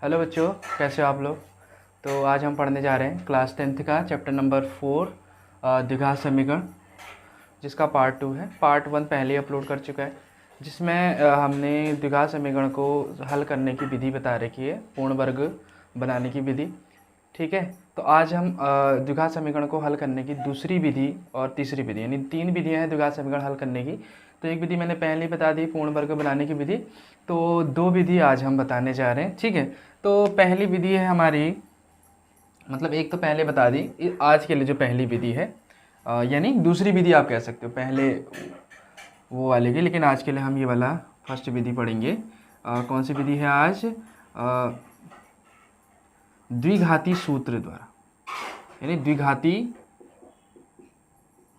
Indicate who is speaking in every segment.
Speaker 1: Hello बच्चों, कैसे हो आप लोग। तो आज हम पढ़ने जा रहे हैं क्लास 10th का चैप्टर नंबर 4 द्विघात समीकरण, जिसका पार्ट 2 है। पार्ट 1 पहले ही अपलोड कर चुका है, जिसमें हमने द्विघात समीकरण को हल करने की विधि बता रखी है, पूर्ण वर्ग बनाने की विधि। ठीक है, तो आज हम द्विघात समीकरण को हल करने की दूसरी विधि और तीसरी विधि, यानी 3 विधियाँ हैं द्विघात समीकरण हल करने की। तो एक विधि मैंने पहले ही बता दी, पूर्ण वर्ग बनाने की विधि। तो 2 विधि आज हम बताने जा रहे हैं। ठीक है, तो पहली विधि है हमारी, मतलब एक तो पहले बता दी, आज के लिए जो पहली विधि है, यानी दूसरी विधि आप कह सकते हो, पहले वो वाले की, लेकिन आज के लिए हम ये वाला फर्स्ट विधि पढ़ेंगे। कौन सी विधि है आज? द्विघाती सूत्र द्वारा, यानी द्विघाती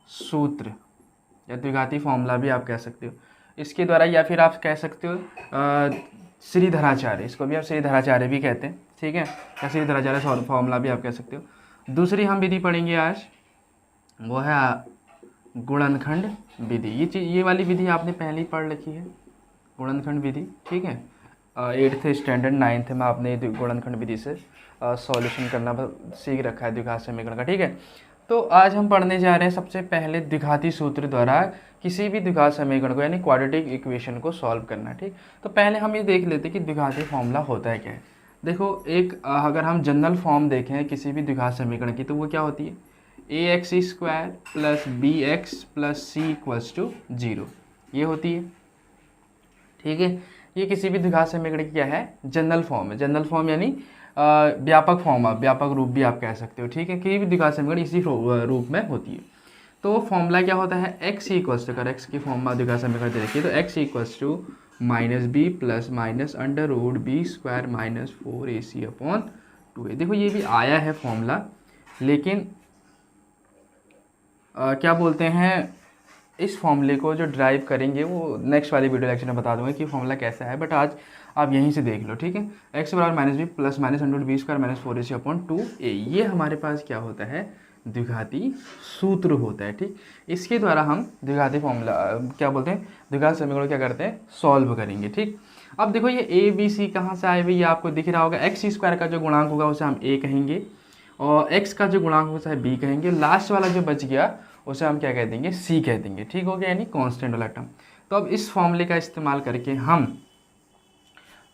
Speaker 1: सूत्र या द्विघाती फॉर्मूला भी आप कह सकते हो इसके द्वारा, या फिर आप कह सकते हो श्रीधराचार्य, इसको भी आप श्रीधराचार्य भी कहते हैं। ठीक है, या श्रीधराचार्य फॉर्मूला भी आप कह सकते हो। दूसरी हम विधि पढ़ेंगे आज, वो है गुणनखंड विधि। ये वाली विधि आपने पहले ही पढ़ रखी है, गुणनखंड विधि। ठीक है, 8th स्टैंडर्ड 9th में आपने गुणनखंड विधि से सॉल्यूशन करना सीख रखा है द्विघात समीकरण का। ठीक है, तो आज हम पढ़ने जा रहे हैं सबसे पहले द्विघाती सूत्र द्वारा किसी भी द्विघात समीकरण को, यानी क्वाड्रेटिक इक्वेशन को सॉल्व करना। ठीक, तो पहले हम ये देख लेते हैं कि द्विघाती फॉर्मूला होता है क्या है। देखो, एक अगर हम जनरल फॉर्म देखें किसी भी द्विघात समीकरण की, तो वो क्या होती है? ax² plus bx plus c equals to 0, ये होती है। ठीक है, ये किसी भी द्विघात समीकरण की क्या है? जनरल फॉर्म है। जनरल फॉर्म यानी व्यापक फॉर्म, व्यापक रूप भी आप कह सकते हो। ठीक है, किसी भी द्विघात समीकरण इसी रूप में होती है। तो फॉर्मूला क्या होता है? x इक्वल्स टू, अगर x की फॉर्म में द्विघात समीकरण दे रखी है, तो x equals to -b plus minus under root b² minus 4ac/2a। देखो, ये भी आया है फॉर्मूला, लेकिन क्या बोलते हैं, इस फॉर्मूले को जो ड्राइव करेंगे वो नेक्स्ट वाली वीडियो लेक्चर में बता दूंगा कि फॉर्मूला कैसा है, बट आज आप यहीं से देख लो। ठीक है, x बराबर -b plus minus under root b² minus 4ac/2a, ये हमारे पास क्या होता है? द्विघाती सूत्र होता है। ठीक, इसके द्वारा हम द्विघाती फॉर्मूला क्या बोलते हैं, द्विघात समीकरण क्या करते हैं? सॉल्व करेंगे। ठीक, अब देखो ये a b c कहाँ से आए हुए, ये आपको दिख रहा होगा। x² का जो गुणांक होगा उसे हम a कहेंगे, और x का जो गुणांक होगा उसे b कहेंगे, लास्ट वाला जो बच गया उसे हम क्या कह देंगे? c कह देंगे। ठीक हो गया, यानी कांस्टेंट वाला टर्म। तो अब इस फॉर्मूले का इस्तेमाल करके हम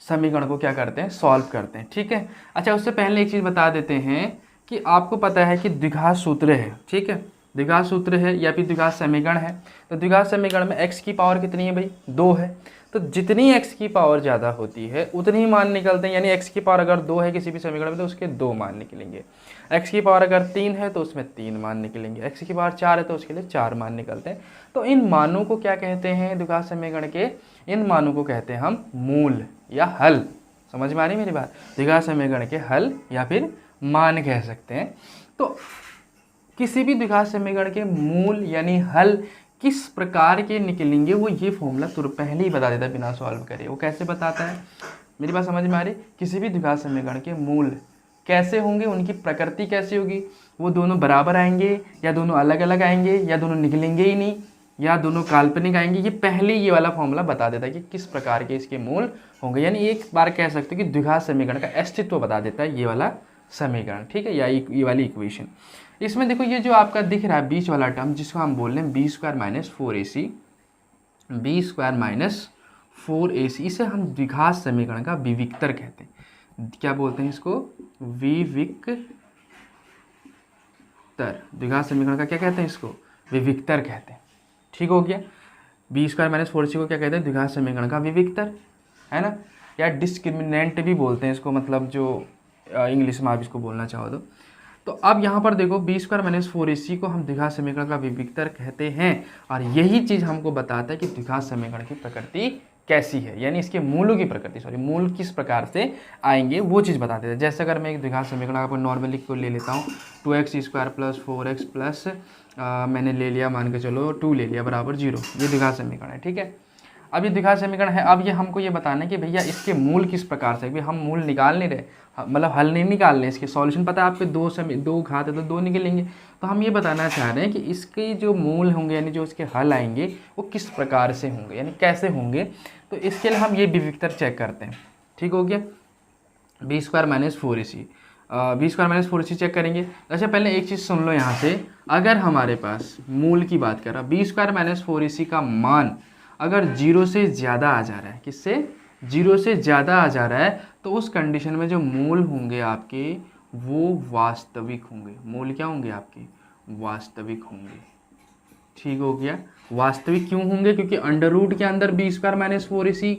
Speaker 1: समीकरण को क्या करते हैं? सॉल्व करते हैं। ठीक है, अच्छा, उससे पहले एक चीज़ बता देते हैं कि आपको पता है कि द्विघात सूत्र है। ठीक है, द्विघात सूत्र है या फिर द्विघात समीकरण है, तो द्विघात समीकरण में x की पावर कितनी है भाई? 2 है। तो जितनी x की पावर ज़्यादा होती है उतनी ही मान निकलते हैं, यानी x की पावर अगर 2 है किसी भी समीकरण में तो उसके 2 मान निकलेंगे। x की पावर अगर 3 है तो उसमें 3 मान निकलेंगे। x की पावर 4 है तो उसके लिए 4 मान निकलते हैं। तो इन मानों को क्या कहते हैं द्विघात समीकरण के? इन मानों को कहते हैं हम मूल या हल। समझ में आ रही मेरी बात? द्विघात समीकरण के हल या फिर मान कह सकते हैं। तो किसी भी द्विघात समीकरण के मूल यानी हल किस प्रकार के निकलेंगे, वो ये फॉर्मूला पहले ही बता देता है बिना सॉल्व करे। वो कैसे बताता है? मेरी बात समझ में आ रही? किसी भी द्विघात समीकरण के मूल कैसे होंगे, उनकी प्रकृति कैसी होगी, वो दोनों बराबर आएंगे या दोनों अलग अलग आएंगे या दोनों निकलेंगे ही नहीं या दोनों काल्पनिक आएंगे, ये पहले ये वाला फॉर्मूला बता देता है कि किस प्रकार के इसके मूल होंगे। यानी एक बार कह सकते हो कि द्विघात समीकरण का अस्तित्व बता देता है ये वाला समीकरण। ठीक है, या ये वाली इक्वेशन। इसमें देखो, ये जो आपका दिख रहा है बीच वाला टर्म, जिसको हम बोल रहे हैं b² minus 4ac, b² minus 4ac, इसे हम द्विघात समीकरण का विविक्तर कहते हैं। क्या बोलते हैं इसको? विविक्तर। द्विघात समीकरण का क्या कहते हैं? इसको विविक्तर कहते हैं। ठीक हो गया, b² माइनस 4ac को क्या कहते हैं? द्विघात समीकरण का विविक्तर, है ना, या डिस्क्रिमिनेंट भी बोलते हैं इसको, मतलब जो इंग्लिश में आप इसको बोलना चाहो तो अब यहाँ पर देखो, b² माइनस 4ac को हम द्विघात समीकरण का विविक्तर कहते हैं, और यही चीज़ हमको बताता है कि द्विघात समीकरण की प्रकृति कैसी है, यानी इसके मूलों की प्रकृति, मूल किस प्रकार से आएंगे वो चीज़ बता देता है। जैसे अगर मैं एक द्विघात समीकरण आपको नॉर्मली को ले लेता हूँ, 2x² प्लस 4x प्लस मैंने ले लिया, मान के चलो 2 ले लिया बराबर 0, ये द्विघात समीकरण है। ठीक है, अब ये द्विघात समीकरण है। अब ये हमको ये बताना है कि भैया इसके मूल किस प्रकार से, हम मूल निकाल नहीं रहे, मतलब हल नहीं निकाल रहे, इसके सॉल्यूशन पता है आपके, दो घात है तो 2 निकलेंगे। तो हम ये बताना चाह रहे हैं कि इसके जो मूल होंगे यानी जो इसके हल आएंगे वो किस प्रकार से होंगे, यानी कैसे होंगे। तो इसके लिए हम ये विविक्तर चेक करते हैं। ठीक हो गया, B square minus 4ac, B square minus 4ac check करेंगे। अच्छा पहले एक चीज़ सुन लो यहाँ से, अगर हमारे पास मूल की बात कर रहा, बी स्क्वायर माइनस 4ac का मान अगर 0 से ज़्यादा आ जा रहा है, किससे 0 से ज़्यादा आ जा रहा है, तो उस कंडीशन में जो मूल होंगे आपके वो वास्तविक होंगे। मूल क्या होंगे आपके? वास्तविक होंगे। ठीक हो गया। वास्तविक क्यों होंगे? क्योंकि अंडर रूट के अंदर बी स्क्वायर माइनस 4ac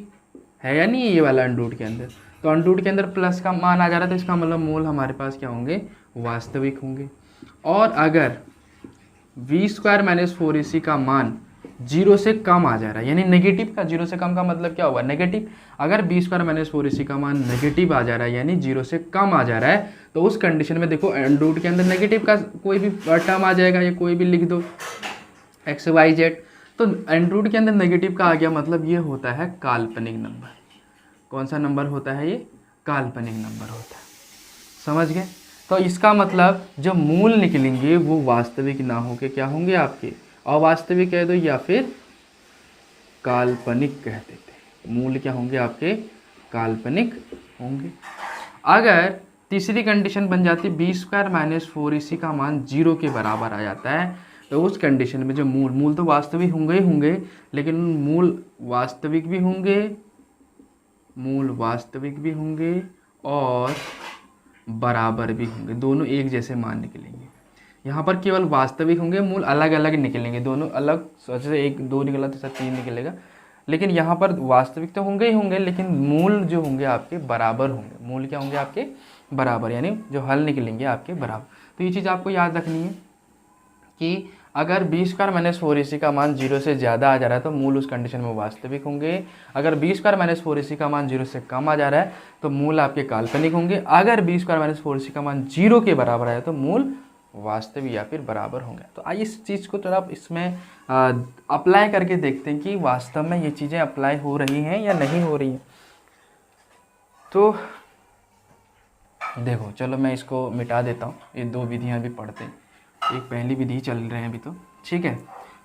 Speaker 1: है या नहीं है, ये वाला अंडर रूट के अंदर, तो अंडर रूट के अंदर प्लस का मान आ जा रहा है, तो इसका मतलब मूल हमारे पास क्या होंगे? वास्तविक होंगे। और अगर वी स्क्वायर माइनस 4ac का मान 0 से कम आ जा रहा है, यानी नेगेटिव का, 0 से कम का मतलब क्या होगा? नेगेटिव। अगर बी स्क्वायर माइनस 4ac का मान नेगेटिव आ जा रहा है, यानी 0 से कम आ जा रहा है, तो उस कंडीशन में देखो अंडर रूट के अंदर नेगेटिव का कोई भी टर्म आ जाएगा, या कोई भी लिख दो एक्स वाई जेड, तो अंडर रूट के अंदर नेगेटिव का आ गया, मतलब ये होता है काल्पनिक नंबर। कौन सा नंबर होता है ये? काल्पनिक नंबर होता है। समझ गए? तो इसका मतलब जो मूल निकलेंगे वो वास्तविक ना होके क्या होंगे आपके? अवास्तविक कह दो या फिर काल्पनिक कह देते। मूल क्या होंगे आपके? काल्पनिक होंगे। अगर तीसरी कंडीशन बन जाती है बी स्क्वायर माइनस 4ac का मान 0 के बराबर आ जाता है, तो उस कंडीशन में जो मूल तो वास्तविक होंगे ही होंगे, लेकिन मूल वास्तविक भी होंगे, मूल वास्तविक भी होंगे और बराबर भी होंगे, दोनों एक जैसे मान निकलेंगे। यहाँ पर केवल वास्तविक होंगे, मूल अलग अलग निकलेंगे, दोनों अलग, जैसे 1 2 निकला तो 3 निकलेगा, लेकिन यहाँ पर वास्तविक तो होंगे ही होंगे, लेकिन मूल जो होंगे आपके बराबर होंगे। मूल क्या होंगे आपके? बराबर, यानी जो हल निकलेंगे आपके बराबर। तो ये चीज़ आपको याद रखनी है कि अगर बी स्क्वायर माइनस 4ac का मान 0 से ज़्यादा आ जा रहा है तो मूल उस कंडीशन में वास्तविक होंगे। अगर बी स्क्वायर माइनस 4ac का मान 0 से कम आ जा रहा है तो मूल आपके काल्पनिक होंगे। अगर बी स्क्वायर माइनस 4ac का मान 0 के बराबर है तो मूल वास्तविक या फिर बराबर होंगे। तो आइए इस चीज़ को थोड़ा इसमें अप्लाई करके देखते हैं कि वास्तव में ये चीज़ें अप्लाई हो रही हैं या नहीं हो रही हैं। तो देखो चलो मैं इसको मिटा देता हूँ, ये 2 विधियाँ भी पढ़ते हैं। एक पहली विधि चल रहे हैं अभी तो, ठीक है।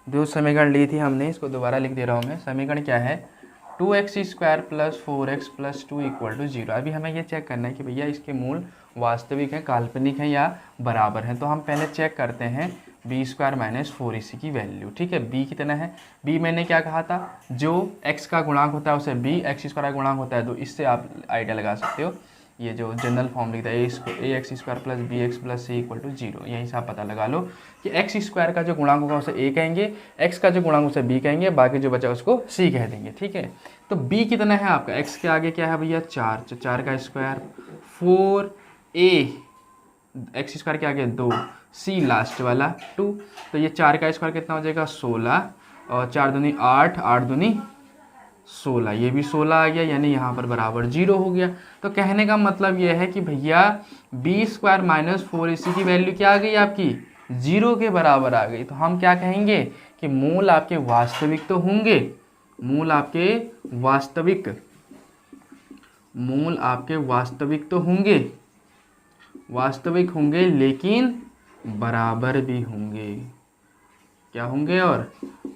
Speaker 1: 2 समीकरण ली थी हमने, इसको दोबारा लिख दे रहा हूँ मैं। समीकरण क्या है? 2x square plus 4x plus 2 equal to 0। अभी हमें ये चेक करना है कि भैया इसके मूल वास्तविक हैं, काल्पनिक हैं या बराबर हैं। तो हम पहले चेक करते हैं बी स्क्वायर माइनस 4ac की वैल्यू, ठीक है। बी कितना है? बी मैंने क्या कहा था? जो x का गुणांक होता है उसे b, x स्क्वायर का गुणांक होता है तो इससे आप आइडिया लगा सकते हो। ये जो जनरल फॉर्म लिखता है a x square plus b x plus c equal to 0, यहीं से आप पता लगा लो कि एक्स स्क्वायर का जो गुणांक होगा उसे ए कहेंगे, एक्स का जो गुणांक उसे बी कहेंगे, बाकी जो बचा उसको सी कह देंगे, ठीक है। तो बी कितना है आपका? एक्स के आगे क्या है भैया? 4, तो 4 का स्क्वायर, 4 ए एक्स स्क्वायर के आगे 2, सी लास्ट वाला 2, तो ये 4 का स्क्वायर कितना हो जाएगा? 16, और 4 दूनी 8, 8 दूनी 16, ये भी 16 आ गया, यानी यहाँ पर बराबर 0 हो गया। तो कहने का मतलब ये है कि भैया बी स्क्वायर माइनस 4ac की वैल्यू क्या आ गई आपकी? 0 के बराबर आ गई। तो हम क्या कहेंगे कि मूल आपके वास्तविक तो होंगे, मूल आपके वास्तविक, मूल आपके वास्तविक तो होंगे, वास्तविक होंगे, लेकिन बराबर भी होंगे। क्या होंगे? और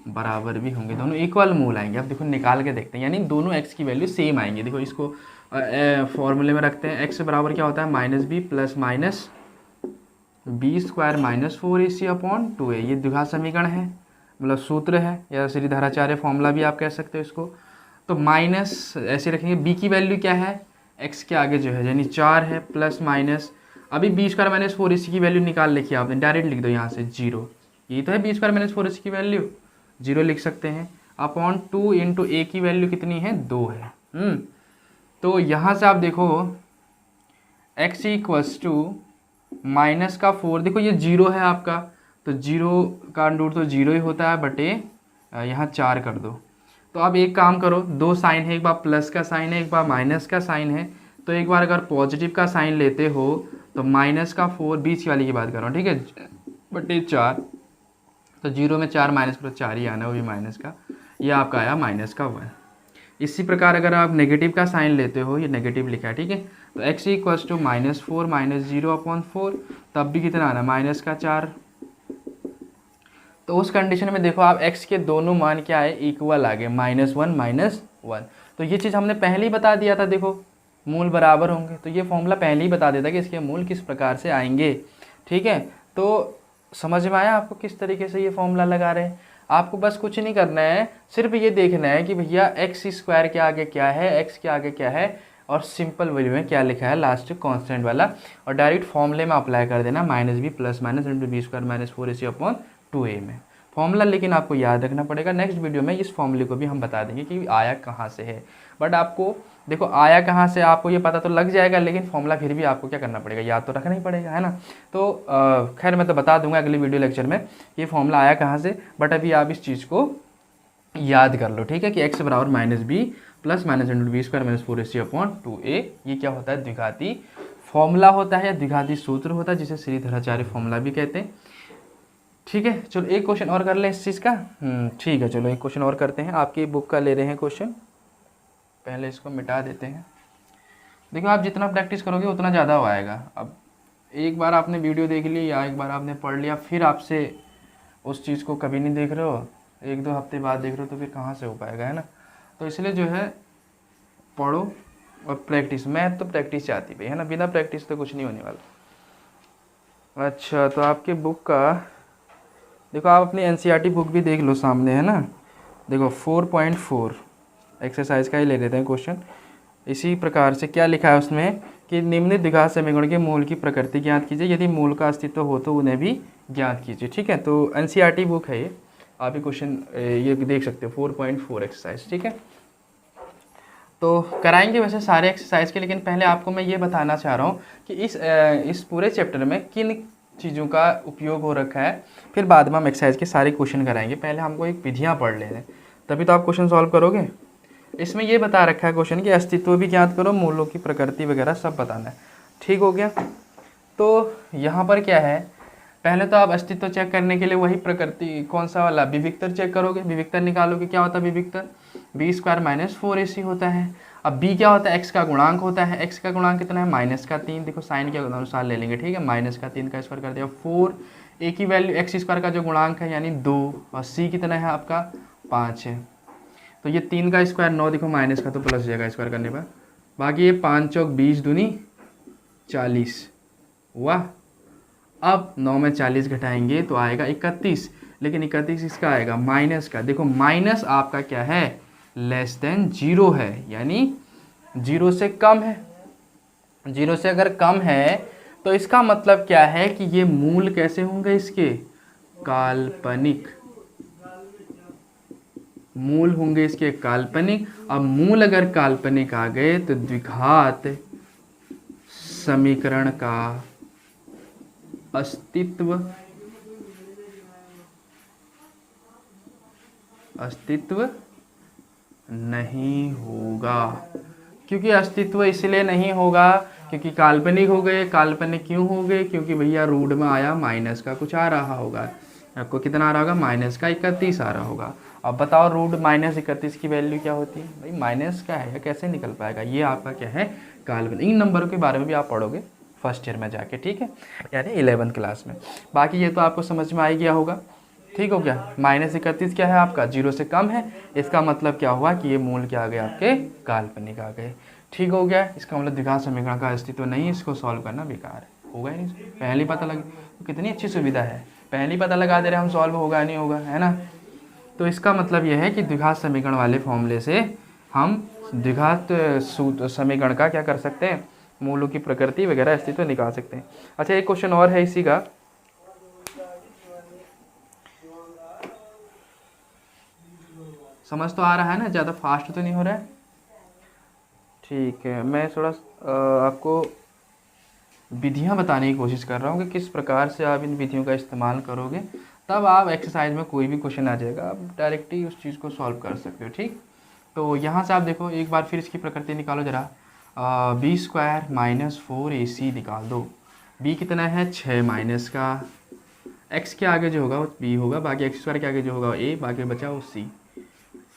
Speaker 1: बराबर भी होंगे, दोनों इक्वल मूल आएंगे। अब देखो निकाल के देखते हैं, यानी दोनों x की वैल्यू सेम आएंगे। देखो इसको फॉर्मूले में रखते हैं। x बराबर क्या होता है? Minus B plus minus B square minus 4ac upon 2a। ये द्विघात समीकरण है, मतलब सूत्र है, या श्रीधराचार्य फॉर्मूला भी आप कह सकते हो इसको। तो माइनस ऐसे रखेंगे, b की वैल्यू क्या है? x के आगे जो है यानी 4 है, प्लस माइनस, अभी बी स्क्वायर माइनस 4ac की वैल्यू निकाल लिखी आपने, डायरेक्ट लिख दो यहाँ से 0। ये तो है बी स्क्वायर माइनस 4ac की वैल्यू, 0 लिख सकते हैं, अपॉन 2 इंटू ए की वैल्यू कितनी है? 2 है। तो यहाँ से आप देखो x इक्वल्स टू माइनस का 4, देखो ये 0 है आपका, तो 0 का अंडर तो 0 ही होता है, बटे यहाँ 4 कर दो। तो अब एक काम करो, 2 साइन है, एक बार प्लस का साइन है, एक बार माइनस का साइन है। तो एक बार अगर पॉजिटिव का साइन लेते हो तो माइनस का 4, बीच वाली की बात कर रहा हूँ, ठीक है, बटे 4। तो 0 में 4 माइनस करो, 4 ही आना, वो भी माइनस का, यह आपका आया माइनस का 1। इसी प्रकार अगर आप नेगेटिव का साइन लेते हो, ये नेगेटिव लिखा है, ठीक है, तो x equals to -4 minus 0 upon 4, तब भी कितना आना? माइनस का 4। तो उस कंडीशन में देखो आप x के दोनों मान क्या है? इक्वल आ गए, -1 -1। तो ये चीज़ हमने पहले ही बता दिया था, देखो मूल बराबर होंगे, तो ये फॉर्मूला पहले ही बता देता है कि इसके मूल किस प्रकार से आएंगे। ठीक है, तो समझ में आया आपको किस तरीके से ये फॉर्मूला लगा रहे हैं। आपको बस कुछ नहीं करना है, सिर्फ ये देखना है कि भैया एक्स स्क्वायर के आगे क्या है, एक्स के आगे क्या है, और सिंपल वैल्यू में क्या लिखा है लास्ट कांस्टेंट वाला, और डायरेक्ट फॉर्मूले में अप्लाई कर देना minus B plus minus into B square minus 4ac upon 2a में फॉर्मूला। लेकिन आपको याद रखना पड़ेगा, नेक्स्ट वीडियो में इस फॉर्मूले को भी हम बता देंगे कि आया कहाँ से है। बट आपको देखो आया कहाँ से आपको ये पता तो लग जाएगा, लेकिन फॉर्मूला फिर भी आपको क्या करना पड़ेगा, याद तो रखना ही पड़ेगा, है ना। तो खैर मैं तो बता दूंगा अगले वीडियो लेक्चर में ये फॉर्मूला आया कहाँ से, बट अभी आप इस चीज़ को याद कर लो। ठीक है, कि एक्स बराबर minus B plus minus into B square minus 4ac upon 2a, ये क्या होता है, द्विघाती फॉर्मूला होता है या द्विघाती सूत्र होता है, जिसे श्रीधराचार्य फॉर्मूला भी कहते हैं। ठीक है, चलो एक क्वेश्चन और कर लें इस चीज़ का। ठीक है, चलो एक क्वेश्चन और करते हैं, आपकी बुक का ले रहे हैं क्वेश्चन। पहले इसको मिटा देते हैं। देखो आप जितना प्रैक्टिस करोगे उतना ज़्यादा हो आएगा। अब एक बार आपने वीडियो देख ली या एक बार आपने पढ़ लिया, फिर आपसे उस चीज़ को कभी नहीं देख रहे हो, 1-2 हफ्ते बाद देख रहे हो, तो फिर कहाँ से हो पाएगा, है ना। तो इसलिए जो है पढ़ो और प्रैक्टिस, मैथ तो प्रैक्टिस चाहती भाई, है ना, बिना प्रैक्टिस तो कुछ नहीं होने वाला। अच्छा, तो आपके बुक का देखो, आप अपनी एनसीईआरटी बुक भी देख लो, सामने है ना। देखो 4.4 एक्सरसाइज का ही ले लेते हैं क्वेश्चन। इसी प्रकार से क्या लिखा है उसमें कि निम्न द्विघात समीकरण के मूल की प्रकृति ज्ञात कीजिए, यदि मूल का अस्तित्व हो तो उन्हें भी ज्ञात कीजिए। ठीक है, तो एनसीईआरटी बुक है ये, आप ही क्वेश्चन ये देख सकते हो 4.4 एक्सरसाइज। ठीक है, तो कराएंगे वैसे सारे एक्सरसाइज के, लेकिन पहले आपको मैं ये बताना चाह रहा हूँ कि इस पूरे चैप्टर में किन चीज़ों का उपयोग हो रखा है, फिर बाद में हम एक्सरसाइज के सारे क्वेश्चन कराएंगे। पहले हमको एक विधियाँ पढ़ लेने, तभी तो आप क्वेश्चन सॉल्व करोगे। इसमें ये बता रखा है क्वेश्चन कि अस्तित्व भी ज्ञात करो, मूलों की प्रकृति वगैरह सब बताना है। ठीक हो गया, तो यहाँ पर क्या है, पहले तो आप अस्तित्व चेक करने के लिए वही प्रकृति कौन सा वाला विविक्तर चेक करोगे, विविक्तर निकालोगे। क्या होता है विविक्तर, बी स्क्वायर माइनस 4ac होता है। अब बी क्या होता है, एक्स का गुणांक होता है। एक्स का गुणांक कितना है, -3। देखो साइन के अनुसार ले लेंगे, ठीक है, -3 का स्क्वायर कर दिया 4। ए की वैल्यू एक्स स्क्वायर का जो गुणांक है यानी 2, और सी कितना है आपका 5 है। तो ये 3 का स्क्वायर 9, देखो माइनस का तो प्लस जाएगा स्क्वायर करने पर। बाकी ये 5 चौक 20 दूनी 40, वाह। अब 9 में 40 घटाएंगे तो आएगा 31, लेकिन 31 इसका आएगा माइनस का। देखो माइनस आपका क्या है, लेस देन 0 है, यानी 0 से कम है। 0 से अगर कम है तो इसका मतलब क्या है कि ये मूल कैसे होंगे इसके, काल्पनिक मूल होंगे इसके, काल्पनिक। अब मूल अगर काल्पनिक आ गए तो द्विघात समीकरण का अस्तित्व नहीं होगा। क्योंकि अस्तित्व इसलिए नहीं होगा क्योंकि काल्पनिक हो गए। काल्पनिक क्यों हो गए, क्योंकि भैया रूट में आया माइनस का कुछ आ रहा होगा, आपको कितना आ रहा होगा, माइनस का 31 आ रहा होगा। अब बताओ रूट -31 की वैल्यू क्या होती है भाई, माइनस का है, या कैसे निकल पाएगा, ये आपका क्या है, काल्पनिक। इन नंबरों के बारे में भी आप पढ़ोगे फर्स्ट ईयर में जाके, ठीक है, यानी 11th क्लास में। बाकी ये तो आपको समझ में आ गया होगा। ठीक हो गया, -31 क्या है आपका, 0 से कम है, इसका मतलब क्या हुआ कि ये मूल क्या आ गए आपके, काल्पनिक आ गए। ठीक हो गया, इसका मतलब द्विघात समीकरण का अस्तित्व नहीं है, इसको सॉल्व करना बेकार है, होगा ही नहीं। पहले ही पता लगे तो कितनी अच्छी सुविधा है, पहले ही पता लगा दे रहे हम सॉल्व होगा नहीं होगा, है ना। तो इसका मतलब यह है कि द्विघात समीकरण वाले फॉर्मूले से हम द्विघात समीकरण का क्या कर सकते हैं, मूलों की प्रकृति वगैरह अस्तित्व निकाल सकते हैं। अच्छा एक क्वेश्चन और है इसी का, समझ तो आ रहा है ना, ज़्यादा फास्ट तो नहीं हो रहा है। ठीक है, मैं थोड़ा आपको विधियां बताने की कोशिश कर रहा हूँ कि किस प्रकार से आप इन विधियों का इस्तेमाल करोगे, तब आप एक्सरसाइज में कोई भी क्वेश्चन आ जाएगा आप डायरेक्टली उस चीज़ को सॉल्व कर सकते हो। ठीक, तो यहाँ से आप देखो एक बार फिर इसकी प्रकृति निकालो ज़रा, बी स्क्वायर माइनस 4ac निकाल दो। बी कितना है 6 माइनस का, एक्स के आगे जो होगा वो बी होगा, बाकी एक्स स्क्वायर के आगे जो होगा ए, बाकी बचा वो सी।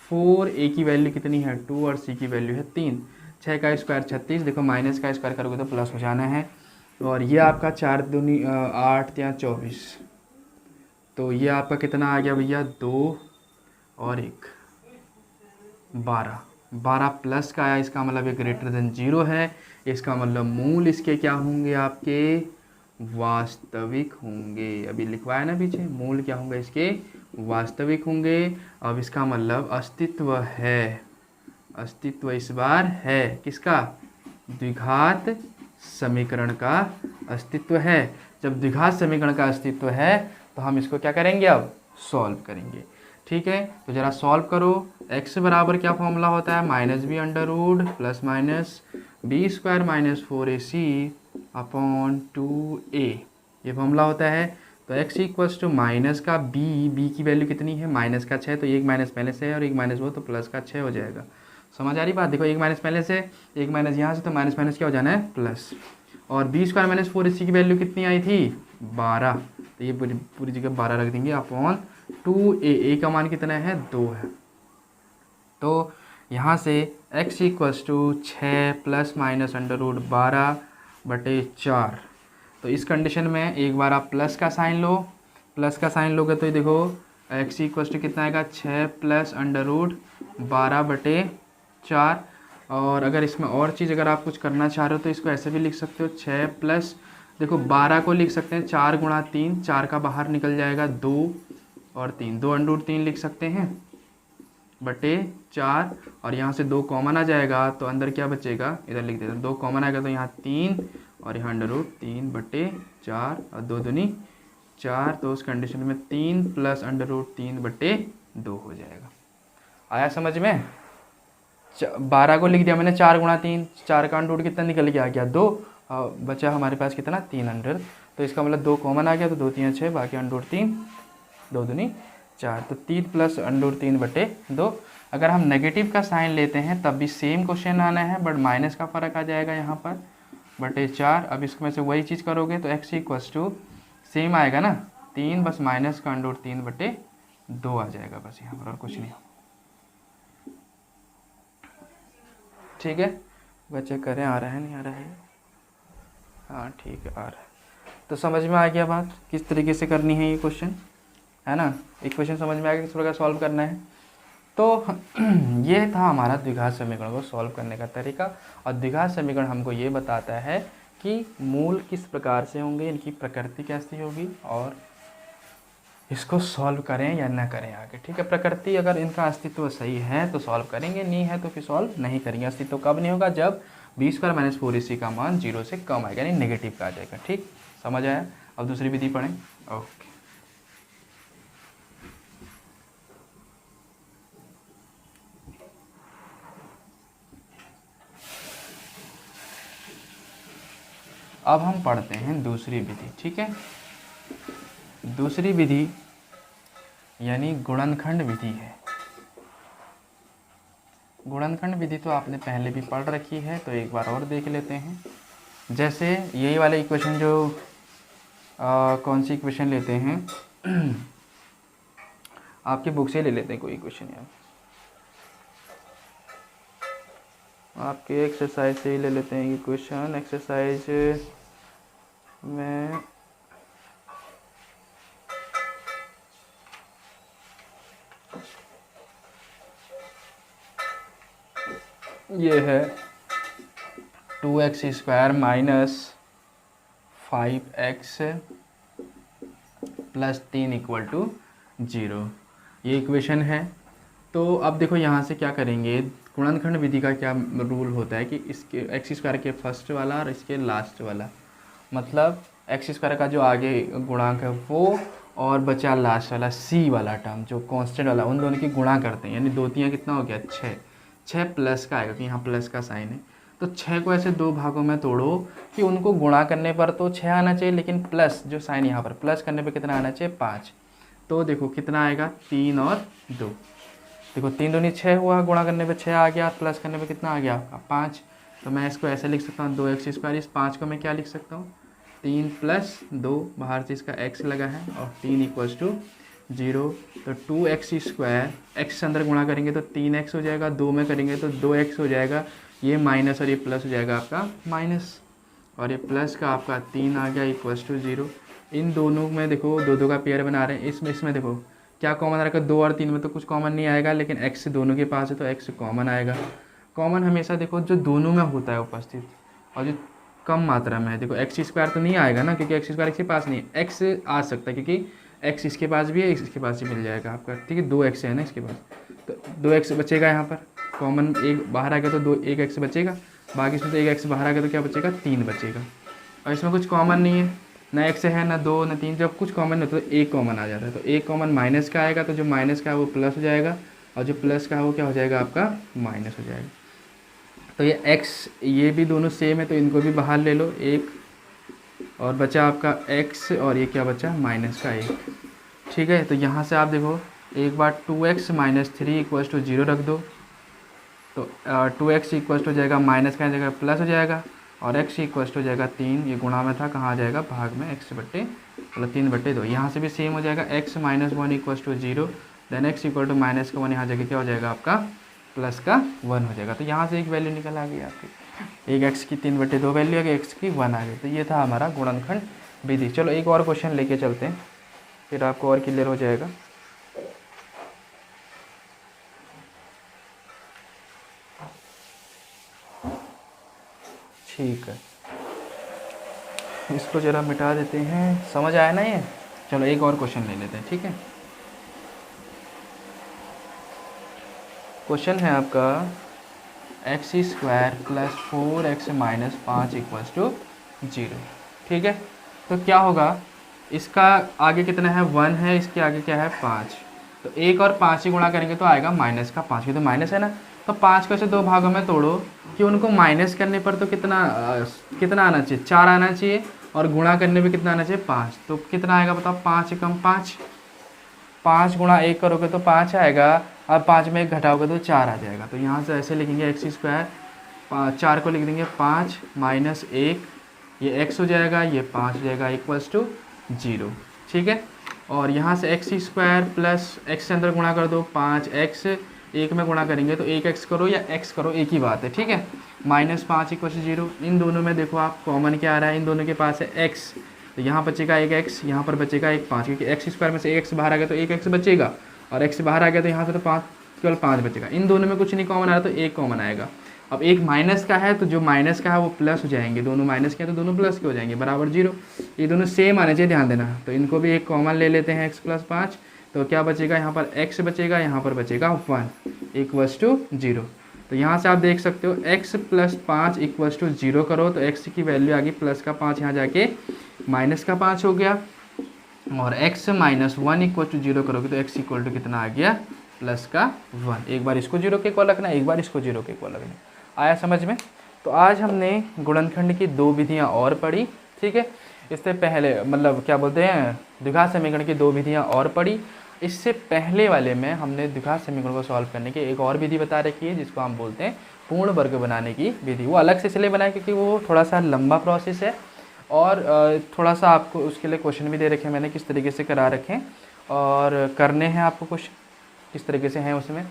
Speaker 1: 4a की वैल्यू कितनी है 2 और c की वैल्यू है 3। 6 का स्क्वायर 36, देखो माइनस का स्क्वायर करोगे तो प्लस हो जाना है, और ये आपका 4 दूनी 8 या 24, तो ये आपका कितना आ गया भैया 2 और 1 12, 12 प्लस का आया, इसका मतलब ये ग्रेटर देन 0 है। इसका मतलब मूल इसके क्या होंगे, आपके वास्तविक होंगे। अभी लिखवाया ना पीछे, मूल क्या होंगे इसके, वास्तविक होंगे। अब इसका मतलब अस्तित्व है, अस्तित्व इस बार है किसका, द्विघात समीकरण का अस्तित्व है। जब द्विघात समीकरण का अस्तित्व है तो हम इसको क्या करेंगे, अब सॉल्व करेंगे। ठीक है, तो ज़रा सॉल्व करो। x बराबर क्या फॉर्मूला होता है, minus B under root plus minus B square minus 4ac upon 2a, ये फॉर्मूला होता है। तो x इक्वल्स टू माइनस का b की वैल्यू कितनी है, माइनस का 6, तो एक माइनस पहले से है और एक माइनस वो, तो प्लस का 6 हो जाएगा। समझ आ रही बात, देखो एक माइनस पहले से, एक माइनस यहाँ से, तो माइनस माइनस क्या हो जाना है, प्लस। और बी स्क्वायर माइनस 4ac की वैल्यू कितनी आई थी, 12, तो ये पूरी जगह 12 रख देंगे अपॉन 2a का मान कितना है, 2 है। तो यहाँ से x equals to 6 plus minus under root 12/4। तो इस कंडीशन में एक बार आप प्लस का साइन लो, प्लस का साइन लोगे तो ये देखो x इक्वल्स टू कितना आएगा, 6 प्लस अंडर रूट 12/4। और अगर इसमें और चीज़ अगर आप कुछ करना चाह रहे हो तो इसको ऐसे भी लिख सकते हो, 6 प्लस, देखो 12 को लिख सकते हैं 4 गुणा 3, 4 का बाहर निकल जाएगा 2 और 3, 2 अंडर रूट 3 लिख सकते हैं बटे 4। और यहाँ से 2 कॉमन आ जाएगा तो अंदर क्या बचेगा, इधर लिख देते हैं, 2 कॉमन आएगा तो यहाँ 3 और यहाँ अंडर रूट 3/4 और 2 दूनी 4, तो उस कंडीशन में 3 प्लस अंडर रूट 3/2 हो जाएगा। आया समझ में, 12 को लिख दिया मैंने 4 गुणा 3, 4 का अंडर रूट कितना निकल के आ गया 2, बचा हमारे पास कितना 3 अंडर, तो इसका मतलब 2 कॉमन आ गया तो 2 3 6, बाकी अंडर रूट 3, 2 दूनी 4, तो 3 प्लस अंडर रूट 3/2। अगर हम नेगेटिव का साइन लेते हैं तब भी सेम क्वेश्चन आना है, बट माइनस का फ़र्क आ जाएगा यहाँ पर /4। अब इसमें से वही चीज़ करोगे तो x इक्वल्स टू सेम आएगा ना, 3 बस माइनस का अंडर रूट 3/2 आ जाएगा बस यहाँ पर, और कुछ नहीं। ठीक है, बच्चे करें, आ रहा है नहीं आ रहा है, हाँ ठीक है आ रहा है। तो समझ में आ गया बात किस तरीके से करनी है ये क्वेश्चन, है ना, एक क्वेश्चन समझ में आ गया किस प्रकार सॉल्व करना है। तो ये था हमारा द्विघात समीकरण को सॉल्व करने का तरीका। और द्विघात समीकरण हमको ये बताता है कि मूल किस प्रकार से होंगे, इनकी प्रकृति कैसी होगी, और इसको सॉल्व करें या ना करें आगे। ठीक है, प्रकृति अगर इनका अस्तित्व सही है तो सॉल्व करेंगे, नहीं है तो फिर सॉल्व नहीं करेंगे। अस्तित्व कब नहीं होगा, जब बी स्क्वायर माइनस 4ac का मान 0 से कम आएगा, यानी नेगेटिव का आ जाएगा। ठीक, समझ आया। अब दूसरी विधि पढ़ें। ओके, अब हम पढ़ते हैं दूसरी विधि। ठीक है, दूसरी विधि यानी गुणनखंड विधि है। गुणनखंड विधि तो आपने पहले भी पढ़ रखी है, तो एक बार और देख लेते हैं। जैसे यही वाले इक्वेशन जो कौन सी इक्वेशन लेते हैं आपकी बुक से ले लेते हैं कोई इक्वेशन, यार आपके एक्सरसाइज से ही ले लेते हैं इक्वेशन। एक्सरसाइज में ये है 2x² minus 5x plus 3 equal to 0, ये इक्वेशन है। तो अब देखो यहाँ से क्या करेंगे, गुणनखंड विधि का क्या रूल होता है कि इसके x² के फर्स्ट वाला और इसके लास्ट वाला, मतलब x² का जो आगे गुणांक है वो, और बचा लास्ट वाला c वाला टर्म जो कांस्टेंट वाला, उन दोनों की गुणा करते हैं, यानी 2 3 कितना हो गया 6, 6 प्लस का आएगा कि यहाँ प्लस का साइन है। तो 6 को ऐसे 2 भागों में तोड़ो कि उनको गुणा करने पर तो 6 आना चाहिए, लेकिन प्लस जो साइन यहाँ पर प्लस करने पर कितना आना चाहिए 5। तो देखो कितना आएगा 3 और 2, देखो 3 दूनी 6 हुआ, गुणा करने पे 6 आ गया, प्लस करने पे कितना आ गया आपका 5। तो मैं इसको ऐसे लिख सकता हूँ 2x², इस 5 को मैं क्या लिख सकता हूँ 3 प्लस 2, बाहर से इसका x लगा है, और 3 इक्वल्स टू 0। तो 2x², x अंदर गुणा करेंगे तो 3x हो जाएगा, 2 में करेंगे तो 2x हो जाएगा, ये माइनस और ये प्लस हो जाएगा आपका माइनस, और ये प्लस का आपका 3 आ गया इक्वल्स टू 0। इन दोनों में देखो 2 2 का पेयर बना रहे हैं, इसमें देखो क्या कॉमन आ रहा है, 2 और 3 में तो कुछ कॉमन नहीं आएगा, लेकिन x दोनों के पास है तो x कॉमन आएगा। कॉमन हमेशा देखो जो दोनों में होता है उपस्थित और जो कम मात्रा में है। देखो एक्स स्क्वायर तो नहीं आएगा ना, क्योंकि एक्स स्क्वायर इसके पास नहीं है। एक्स आ सकता है क्योंकि एक्स इसके पास भी है, इसके पास भी मिल जाएगा आपका, ठीक है। 2x है ना इसके पास, तो 2x बचेगा यहाँ पर। कॉमन एक बाहर आ गया तो 1x बचेगा, बाकी इसमें तो 1x बाहर आ गया तो क्या बचेगा, 3 बचेगा। और इसमें कुछ कॉमन नहीं है, ना x है ना 2 ना 3, जब कुछ कॉमन नहीं होता तो एक कॉमन आ जाता है। तो एक कॉमन माइनस का आएगा, तो जो माइनस का है वो प्लस हो जाएगा, और जो प्लस का है वो क्या हो जाएगा आपका, माइनस हो जाएगा। तो ये x ये भी दोनों सेम है, तो इनको भी बाहर ले लो, एक और बचा आपका x, और ये क्या बचा, माइनस का 1, ठीक है। तो यहाँ से आप देखो एक बार 2x माइनस 3 इक्वल्स टू 0 रख दो, तो 2x इक्वल्स टू हो जाएगा, माइनस का जगह प्लस हो जाएगा, और x इक्वल्स टू हो जाएगा 3, ये गुणा में था, कहाँ आ जाएगा, भाग में, x बट्टे मतलब 3/2। यहाँ से भी सेम हो जाएगा, x minus 1 equals to 0, then x equal to minus का 1, यहाँ जगह क्या हो जाएगा आपका, प्लस का 1 हो जाएगा। तो यहाँ से एक वैल्यू निकल आ गई आपकी, एक x की 3/2 वैल्यू आ गई, x की 1 आ गई। तो ये था हमारा गुणनखंड विधि। चलो एक और क्वेश्चन लेके चलते हैं, फिर आपको और क्लियर हो जाएगा। ठीक है, इसको ज़रा मिटा देते हैं, समझ आया ना ये। चलो एक और क्वेश्चन ले लेते हैं, ठीक है। क्वेश्चन है आपका x² plus 4x minus 5 equals to 0, ठीक है। तो क्या होगा, इसका आगे कितना है, 1 है, इसके आगे क्या है, 5। तो 1 और 5 ही गुणा करेंगे तो आएगा माइनस का 5, तो माइनस है ना। तो 5 को ऐसे 2 भागों में तोड़ो कि उनको माइनस करने पर तो कितना आना चाहिए, 4 आना चाहिए, और गुणा करने पे कितना आना चाहिए, 5। तो कितना आएगा बताओ, 5 कम 5, 5 गुणा 1 करोगे तो 5 आएगा, अब 5 में 1 घटाओगे तो 4 आ जाएगा। तो यहाँ से ऐसे लिखेंगे x², 4 को लिख देंगे 5 माइनस 1, ये x हो जाएगा, ये 5 हो जाएगा, इक्वल्स टू 0, ठीक है। और यहाँ से x² प्लस x के अंदर गुणा कर दो, 5x, 1 में गुणा करेंगे तो 1x करो या x करो, एक ही बात है, ठीक है। माइनस 5 इक्वल टू 0, इन दोनों में देखो आप कॉमन क्या आ रहा है, इन दोनों के पास है x, तो यहाँ बचेगा एक x, यहाँ पर बचेगा एक 5, क्योंकि x² में से 1x बाहर आ गया तो 1x बचेगा, और x बाहर आ गया तो यहाँ से तो 5 केवल 5 बचेगा। इन दोनों में कुछ नहीं कॉमन आ रहा तो एक कॉमन आएगा। अब एक माइनस का है, तो जो माइनस का है वो प्लस हो जाएंगे, दोनों माइनस के हैं तो दोनों प्लस के हो जाएंगे, बराबर 0। ये दोनों सेम आने चाहिए, ध्यान देना। तो इनको भी एक कॉमन ले लेते हैं, x प्लस 5, तो क्या बचेगा, यहाँ पर x बचेगा, यहाँ पर बचेगा 1 इक्वल्स टू 0। तो यहाँ से आप देख सकते हो x प्लस 5 इक्वल्स टू 0 करो तो x की वैल्यू आ गई प्लस का 5, यहाँ जाके माइनस का 5 हो गया, और x माइनस 1 इक्वल टू 0 करोगे तो x इक्वल टू कितना आ गया, प्लस का 1। एक बार इसको 0 के इक्वल रखना, एक बार इसको 0 के इक्वल रखना। आया समझ में। तो आज हमने गुणनखंड की 2 विधियाँ और पढ़ी, ठीक है। इससे पहले मतलब क्या बोलते हैं, द्विघात समीकरण की 2 विधियाँ और पढ़ी। इससे पहले वाले में हमने द्विघात समीकरण को सॉल्व करने की एक और विधि बता रखी है, जिसको हम बोलते हैं पूर्ण वर्ग बनाने की विधि। वो अलग से इसलिए बनाए क्योंकि वो थोड़ा सा लंबा प्रोसेस है, और थोड़ा सा आपको उसके लिए क्वेश्चन भी दे रखे हैं मैंने, किस तरीके से करा रखे हैं और करने हैं आपको क्वेश्चन किस तरीके से हैं उसमें।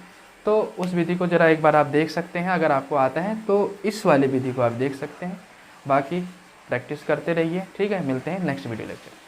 Speaker 1: तो उस विधि को ज़रा एक बार आप देख सकते हैं, अगर आपको आता है तो इस वाली विधि को आप देख सकते हैं। बाकी प्रैक्टिस करते रहिए, ठीक है। मिलते हैं नेक्स्ट वीडियो लेक्चर।